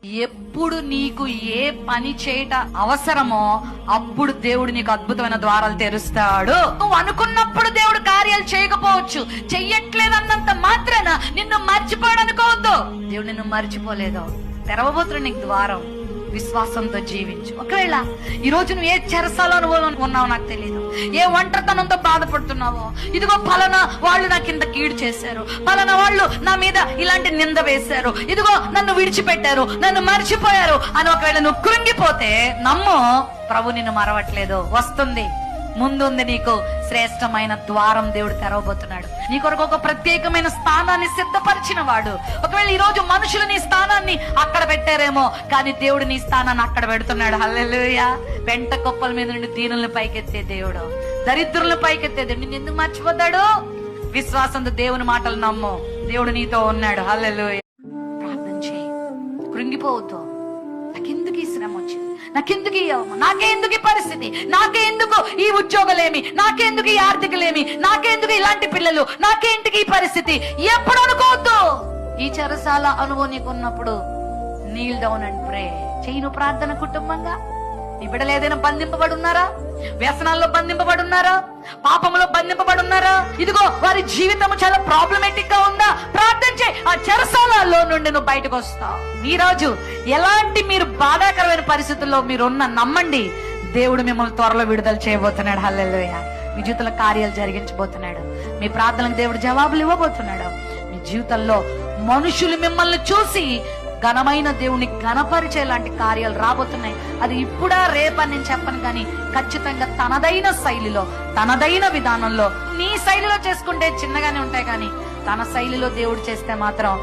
ఎప్పుడు నీకు ఏ పని చేయట అవసరమో అప్పుడు దేవుడు నీకు అద్భుతమైన ద్వారాలు తెరుస్తాడు. నువ్వు అనుకున్నప్పుడు దేవుడు కార్యాలు చేయకపోవచ్చు. చెయ్యట్లేదన్నంత మాత్రాన నిన్ను మర్చిపోయాడు అనుకోవద్దు. దేవుడు నిన్ను మర్చిపోలేదు. తెరవబోతున్నాడు నీకు ద్వారం. విశ్వాసంతో జీవించు. ఒకవేళ ఈ రోజు నువ్వు ఏ చెరసాలో ఉన్నావో నాకు తెలియదు, ఏ ఒంటరితనంతో బాధపడుతున్నావో, ఇదిగో పలానా వాళ్ళు నాకు ఇంత కీడు చేశారు, పలానా వాళ్ళు నా మీద ఇలాంటి నింద వేశారు, ఇదిగో నన్ను విడిచిపెట్టారు, నన్ను మర్చిపోయారు అని ఒకవేళ నువ్వు కృంగిపోతే నమ్ము, ప్రభు నిన్ను మరవట్లేదు. వస్తుంది, ముందుంది నీకు శ్రేష్టమైన ద్వారం. దేవుడు తెరవబోతున్నాడు. నీ కొరకు ఒక ప్రత్యేకమైన స్థానాన్ని సిద్ధపరిచిన వాడు. ఒకవేళ ఈ రోజు మనుషులు నీ స్థానాన్ని అక్కడ పెట్టారేమో, కానీ దేవుడు నీ స్థానాన్ని అక్కడ పెడుతున్నాడు. హల్లెలూయా. పెంట కుప్పల మీద నుండి దీనులను పైకెత్తే దేవుడు, దరిద్రులను పైకెత్తే దేవుడు నిన్ను ఎందుకు మర్చిపోతాడు? విశ్వాసంతో దేవుని మాటలు నమ్ము. దేవుడు నీతో ఉన్నాడు. హల్లెలూయా. ప్రార్థన చేయి, కృంగిపోవద్దు. నాకెందుకు ఈ శ్రమ వచ్చింది, నాకెందుకు ఈ అవమానం, నాకెందుకు ఈ పరిస్థితి, నాకెందుకు ఈ ఉద్యోగాలేమి, నాకెందుకు ఈ ఆర్థికలేమి, నాకెందుకు ఇలాంటి పిల్లలు, నాకేంటికి ఈ పరిస్థితి ఎప్పుడు అనుకోవద్దు. ఈ చెరసాల అనుభవం నీకు ఉన్నప్పుడు నీల్ డౌన్ అండ్ ప్రే చెయ్యి. నువ్వు ప్రార్థన కుటుంబంగా నీ బిడ్డలు ఏదైనా బంధింపబడి ఉన్నారా, వ్యసనాల్లో బంధింపబడి ఉన్నారా, పాపంలో బంధింపబడి ఉన్నారా, ఇదిగో వారి జీవితం చాలా ప్రాబ్లమేటిక్ గా ఉందా, ప్రార్థన చేయి. ఆ చెరసాలలో నుండి నువ్వు బయటకు వస్తావు. ఈ రోజు ఎలాంటి మీరు బాధాకరమైన పరిస్థితుల్లో మీరున్న నమ్మండి, దేవుడు మిమ్మల్ని త్వరలో విడుదల చేయబోతున్నాడు. హల్లెలూయా. మీ జీవితంలో కార్యాలు జరిగించబోతున్నాడు. మీ ప్రార్థనలకు దేవుడు జవాబులు ఇవ్వబోతున్నాడు. మీ జీవితంలో మనుషులు మిమ్మల్ని చూసి ఘనమైన దేవుని ఘనపరిచే లాంటి కార్యాలు రాబోతున్నాయి. అది ఇప్పుడా రేపని నేను చెప్పను, కానీ ఖచ్చితంగా తనదైన శైలిలో, తనదైన విధానంలో, నీ శైలిలో చేసుకుంటే చిన్నగానే ఉంటాయి, కానీ తన శైలిలో దేవుడు చేస్తే మాత్రం